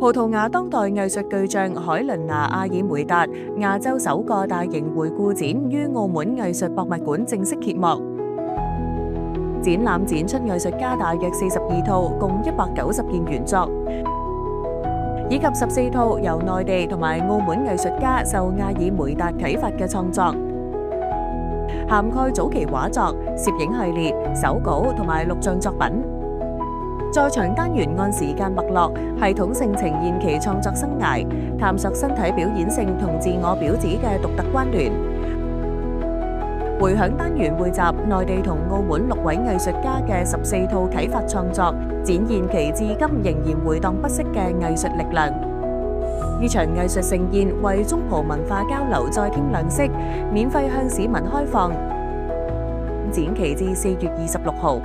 葡萄牙當代藝術巨匠海倫娜·阿爾梅達亞洲首個大型回顧展於澳門藝術博物館正式揭幕。展覽展出藝術家大約42套，共190件原作，以及14套由內地同埋澳門藝術家受阿爾梅達啟發嘅創作，涵蓋早期畫作、攝影系列、手稿同埋錄像作品。在場單元按時間脈絡，系統性呈現其創作生涯，探索身體表演性同自我表指嘅獨特關聯。回響單元匯集內地同澳門6位藝術家嘅14套啟發創作，展現其至今仍然回盪不息嘅藝術力量。呢場藝術盛宴為中葡文化交流再添亮色，免費向市民開放，展期至4月26號。